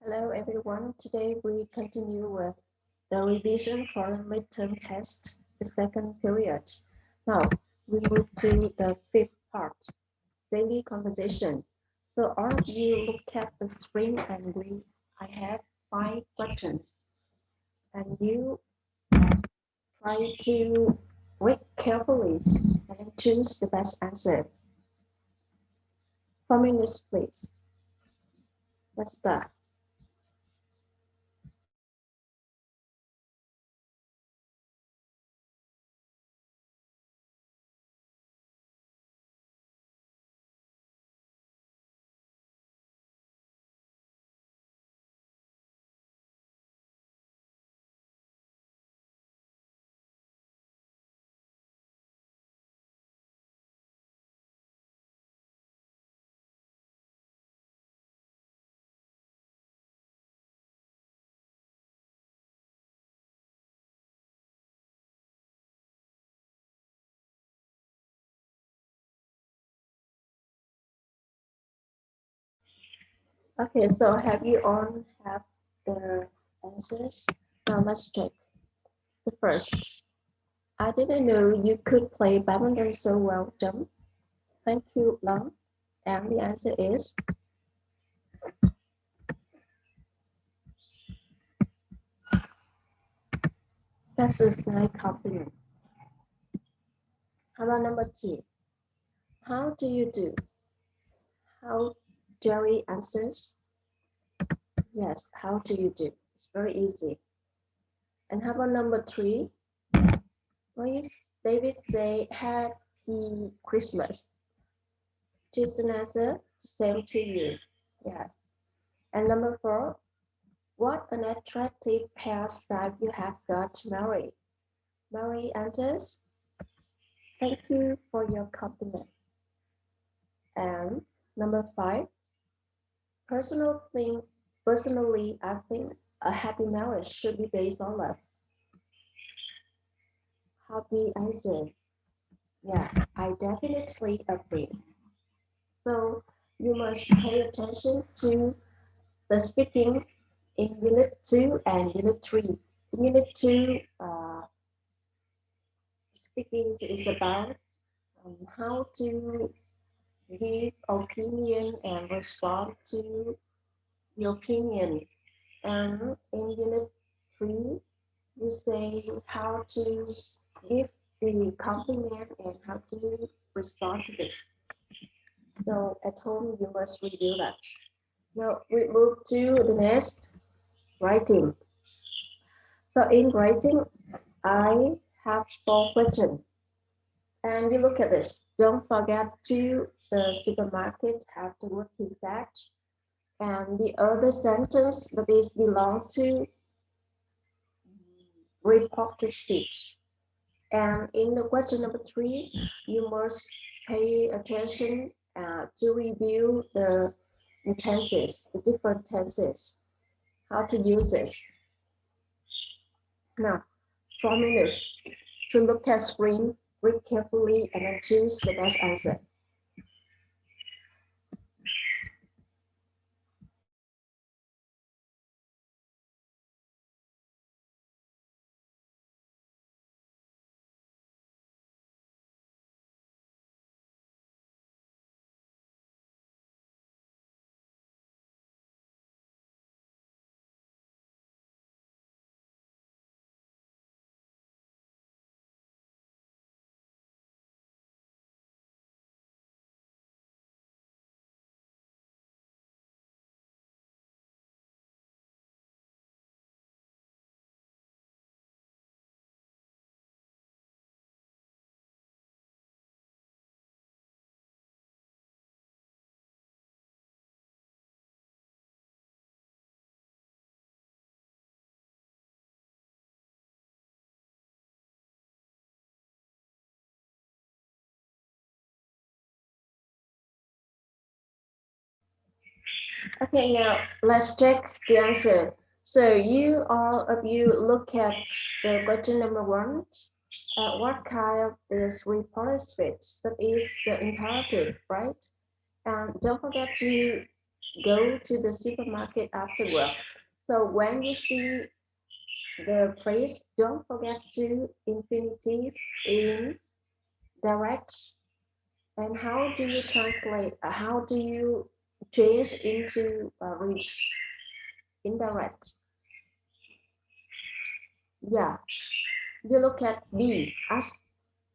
Hello everyone. Today we continue with the revision for the midterm test, the second period. Now we move to the fifth part, daily conversation. So all of you look at the screen and I have 5 questions and you try to read carefully and then choose the best answer. 4 minutes please. Let's start. Okay, so have you all have the answers? Now let's check. The first, I didn't know you could play badminton so well, Jump. Thank you, Long. And the answer is, that's a slight compliment. How about number 2? How do you do? How Jerry answers, yes, how do you do? It's very easy. And how about number 3? When David say Happy Christmas, Jason answer, same to you. Yes. And number 4, what an attractive hairstyle you have got, Mary. Mary answers, thank you for your compliment. And number 5, personal thing, personally, I think a happy marriage should be based on love. Happy answer. Yeah, I definitely agree. So you must pay attention to the speaking in Unit 2 and Unit 3. In Unit 2, speaking is about how to give opinion and respond to the opinion. And in Unit 3, you say how to give the compliment and how to respond to this. So at home, you must review that. Now we move to the next, writing. So in writing, I have 4 questions. And you look at this. Don't forget to the supermarket have the word research. And the other sentence that is belong to reported speech. And in the question number 3, you must pay attention to review the tenses, the different tenses, how to use this. Now, 4 minutes to look at screen, read carefully, and then choose the best answer. Okay, now let's check the answer. So you all of you look at the question number 1. What kind of is reported speech? That is the imperative, right? And don't forget to go to the supermarket after work. So when you see the phrase, don't forget to infinitive in direct. And how do you translate? How do you change into indirect? Yeah, you look at B, ask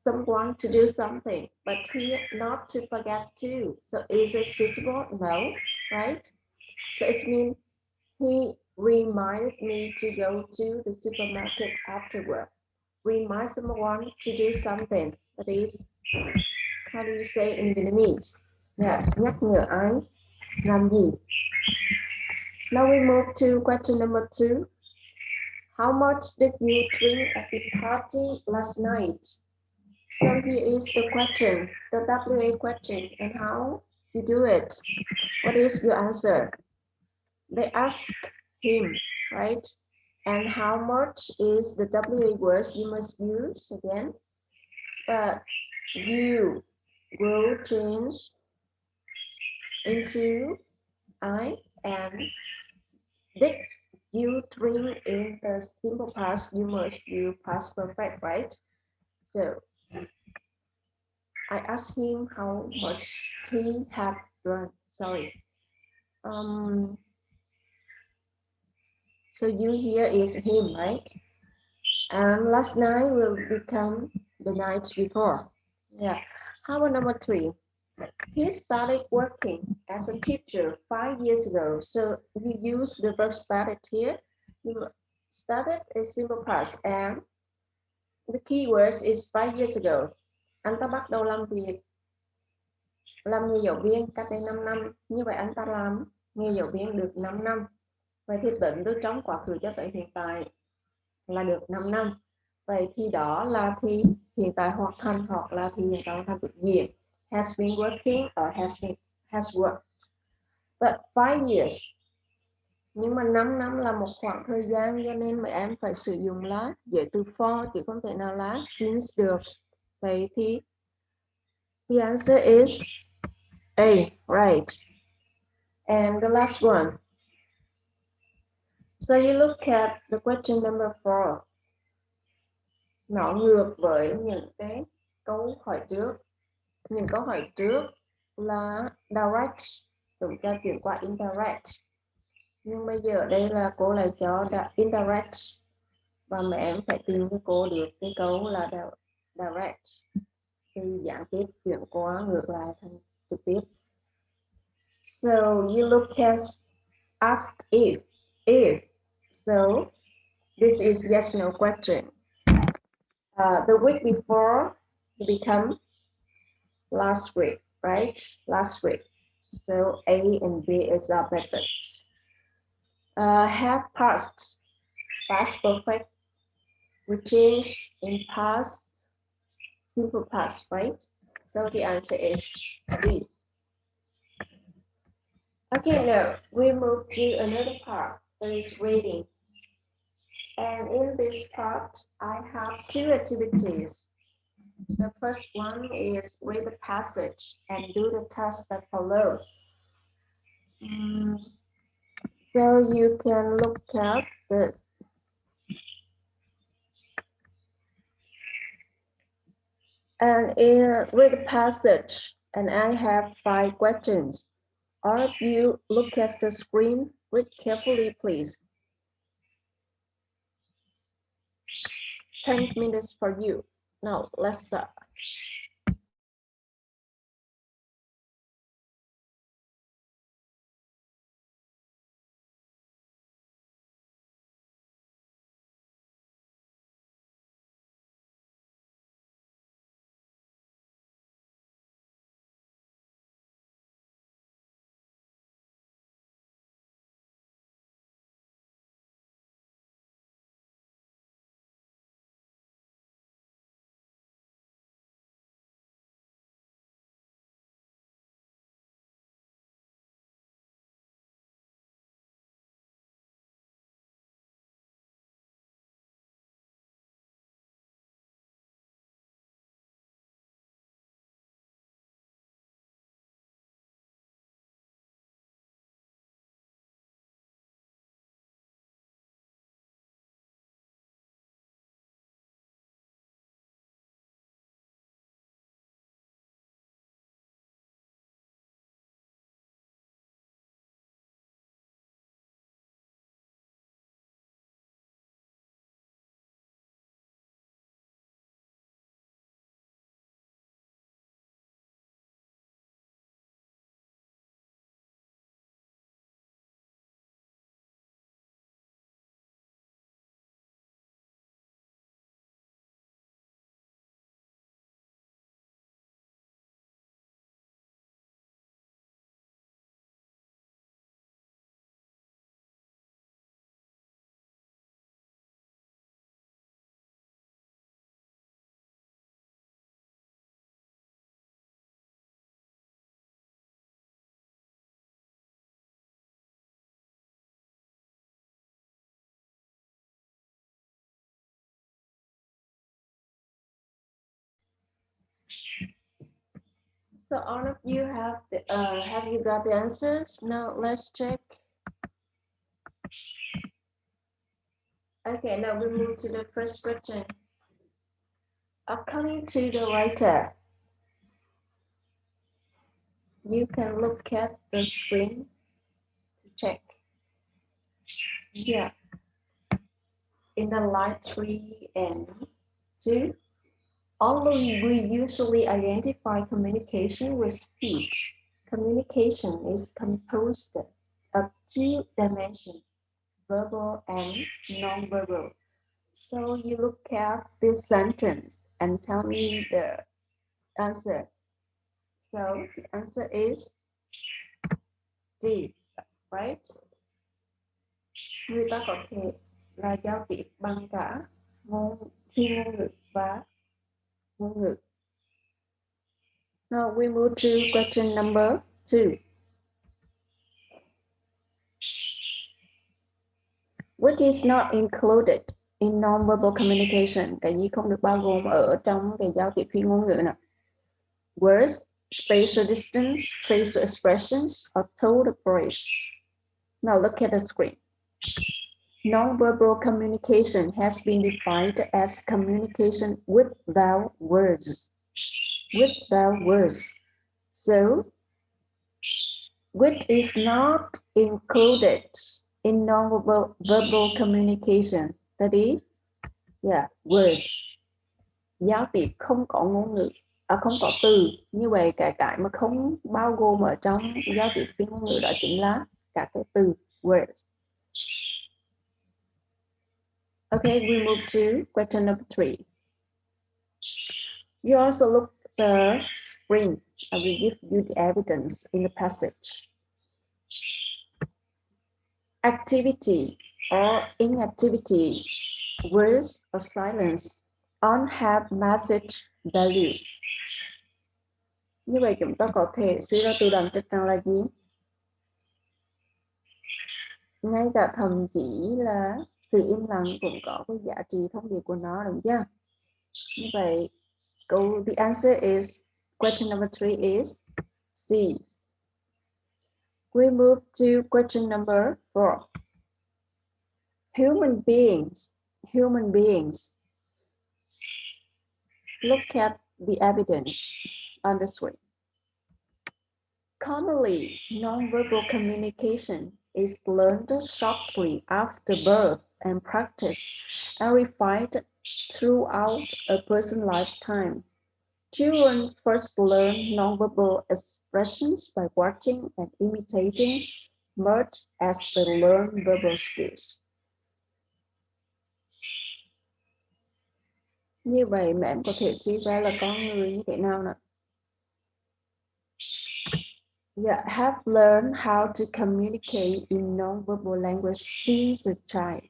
someone to do something, but here not to forget to. So is it suitable? No, right? So it means he reminded me to go to the supermarket after work. Remind someone to do something. That is, how do you say in Vietnamese? Yeah, nhắc nhở ai làm gì? Now we move to question number 2. How much did you drink at the party last night? So here is the question, the WA question, and how you do it. What is your answer? They ask him, right? And how much is the WA words you must use again? But you will change into I, and did you drink in the simple past, you must use past perfect, right? So I asked him how much he had drunk. Sorry. So you here is him, right? And last night will become the night before. Yeah. How about number 3? He started working as a teacher 5 years ago. So you use the verb started here. You started is simple past, and the key words is 5 years ago. Anh ta bắt đầu làm nghề giáo viên cách đây 5 năm. Như vậy anh ta làm nghề giáo viên được 5 năm. Vậy thì tính từ trong quá khứ cho tới hiện tại là được 5 năm. Vậy thì đó là thì hiện tại hoàn thành hoặc là thì hiện tại hoàn thành thực diện. Has been working or has worked. But 5 years. Nhưng mà 5 năm là một khoảng thời gian, cho nên mấy em phải sử dụng lá giới từ for chứ không thể nào lá since được. Vậy thì the answer is A, right. And the last one. So you look at the question number 4. Nó ngược với những cái câu hỏi trước. Những câu hỏi trước là direct, chúng ta chuyển qua indirect. Nhưng bây giờ đây là cô lại cho indirect. Và mẹ em phải tìm cho cô được cái câu là direct. Thì gián tiếp chuyển qua ngược lại thành trực tiếp. So you look at asked if. So this is yes no question. The week before become last week, right? Last week. So A and B is updated. Have past perfect. We change in past, simple past, right? So the answer is D. Okay, now we move to another part, that is reading. And in this part, I have 2 activities. The first one is read the passage and do the tasks that follow. So you can look at this. And read the passage, and I have 5 questions. All of you look at the screen, read carefully, please. 10 minutes for you. Now, let's start. So all of you have you got the answers? Now let's check. Okay, now we move to the first question. According to the writer, you can look at the screen to check. Yeah, in the line 3 and 2, although we usually identify communication with speech, communication is composed of two dimensions, verbal and non-verbal. So you look at this sentence and tell me the answer. So the answer is D, right? Người ta có thể là giao tiếp bằng cả phi ngôn ngữ và ngôn ngữ. Now we move to question number 2. Which is not included in non-verbal communication? Cái gì không được bao gồm ở trong cái giao tiếp phi ngôn ngữ nào? Words, spatial distance, facial expressions, or tone of voice. Now look at the screen. Non-verbal communication has been defined as communication without words. Without words. So, which is not included in non-verbal communication? That is, words. Giao tiếp không có ngôn ngữ, không có từ. Như vậy cái mà không bao gồm ở trong giao tiếp phi ngôn ngữ đó chính là các cái từ words. Okay, we move to question number 3. You also look at the screen. I will give you the evidence in the passage. Activity or inactivity, words or silence, all have message value. Như vậy chúng ta có thể suy ra từ đoạn trích rằng là gì? Ngay cả thậm chí là sự im lặng cũng có cái giá trị thông điệp của nó, đúng chưa? Như vậy, the answer is, question number 3 is C. We move to question number 4. Human beings. Look at the evidence on the screen. Commonly, nonverbal communication is learned shortly after birth and practiced and refined throughout a person's lifetime. Children first learn nonverbal expressions by watching and imitating, much as they learn verbal skills. Như vậy mà em có thể suy ra là con người như thế nào nào? Have learned how to communicate in nonverbal language since a child.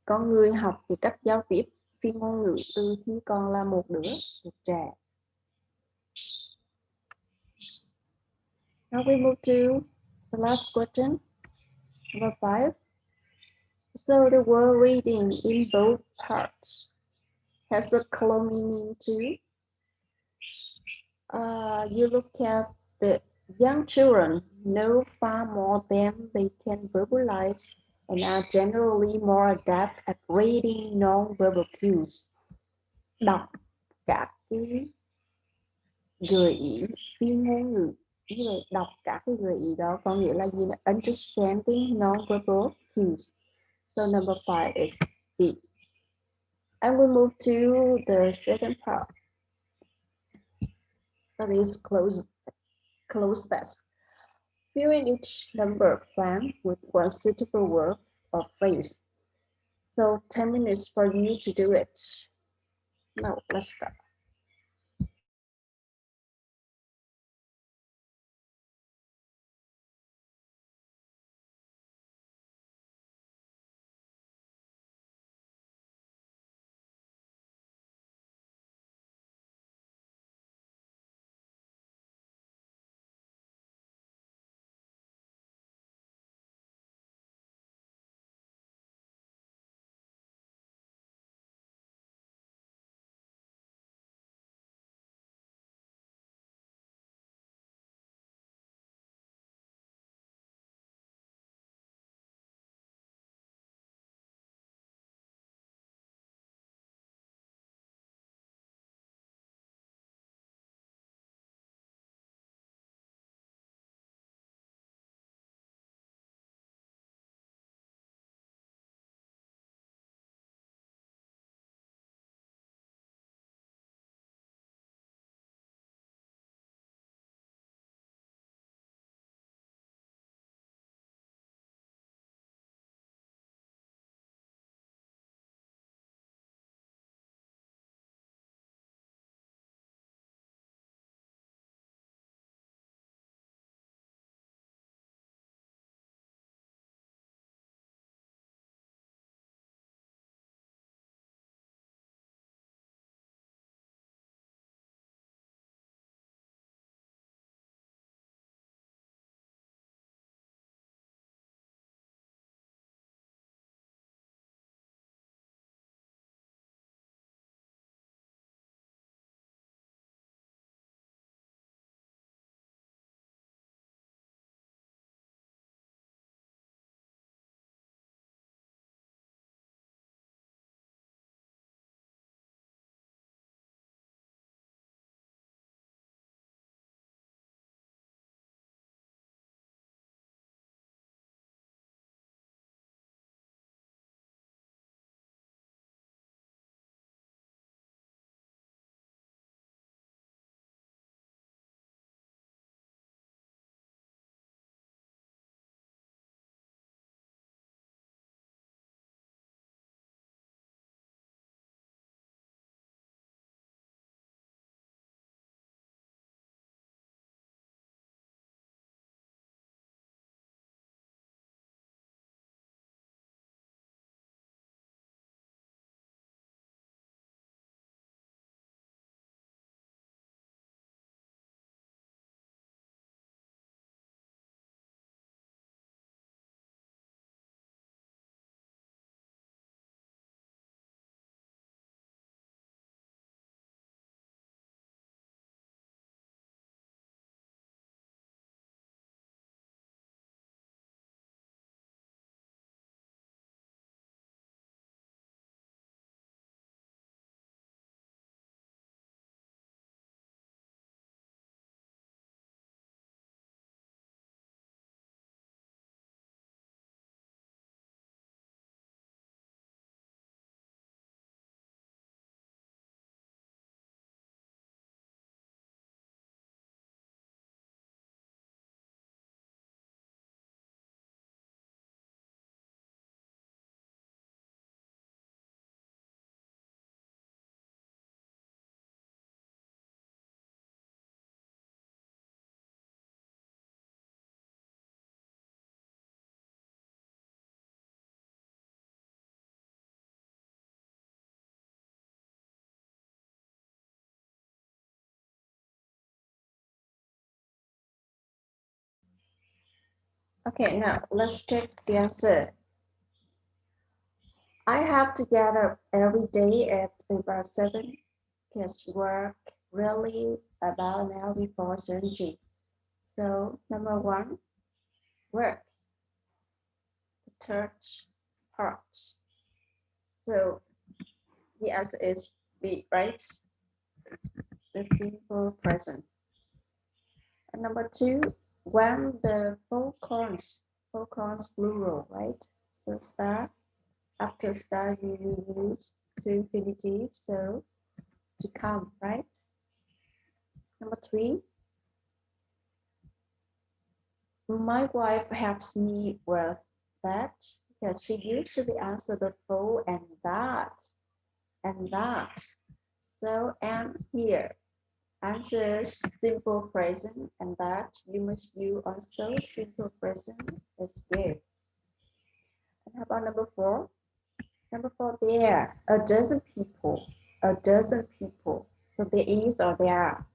Con người học thì cách giao tiếp phi ngôn ngữ từ khi còn là một đứa trẻ. Now we move to the last question, number 5. So the word reading in both parts has a close meaning too. You look at the young children know far more than they can verbalize and are generally more adept at reading non-verbal cues. Đọc các cái gợi ý phi ngôn ngữ. Như vậy đọc các cái gợi ý đó có nghĩa là gì? Là understanding non-verbal cues. So number 5 is B. And we move to the second part. That is close test. Fill in each number blank with one suitable word or phrase. So 10 minutes for you to do it. Now let's start. Okay, now let's check the answer. I have to get up every day at about 7 because work really about an hour before 7G. So number one, work, the third part. So the answer is B, right? The simple present. And number two, when the four corns plural, right? So start, after start you use to infinitive, so to come, right? Number three, my wife helps me with that because she usually answers the phone and that. So and here answers simple present and that you must use also simple present is good. And how about number four? Number four, there a dozen people, a dozen people. So there is or there are.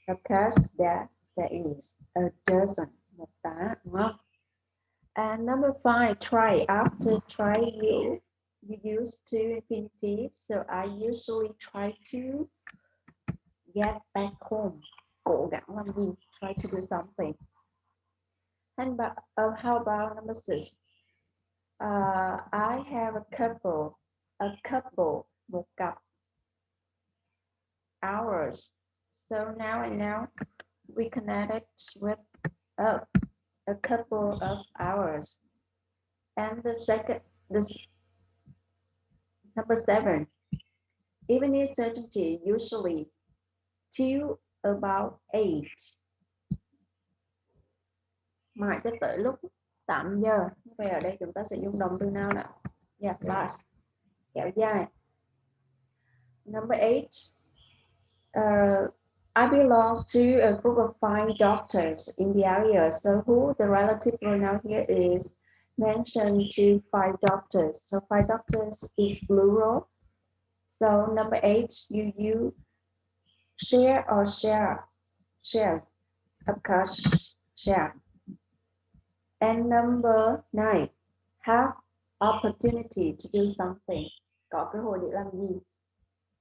Of course, there is a dozen. Một tá, đúng không? And number five, try. After try you use to infinitive. So I usually try to get back home. Cố gắng làm gì? Try to do something. And how about number six? I have a couple, một cặp, hours. So now and now we connect it with a couple of hours. And the second, this number seven, even in certainty, usually till about 8. Mãi cho tới lúc 8 giờ. Vậy ở đây chúng ta sẽ dùng động từ nào nào? Yeah, last. Kéo dài. Number 8. I belong to a group of 5 doctors in the area. So who the relative pronoun here is mentioned to 5 doctors. So 5 doctors is plural. So number 8, you share or shares. Of course, share. And number 9, have opportunity to do something. Có cơ hội để làm gì?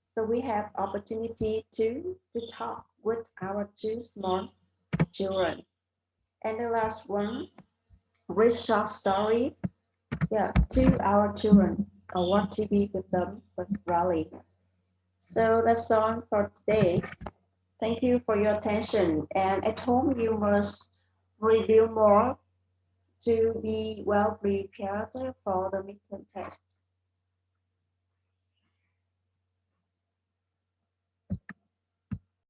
So we have opportunity to talk with our 2 small children. And the last one, read short story. Yeah, to our children. I want to be with them with Raleigh. So that's all for today. Thank you for your attention. And at home, you must review more to be well prepared for the midterm test.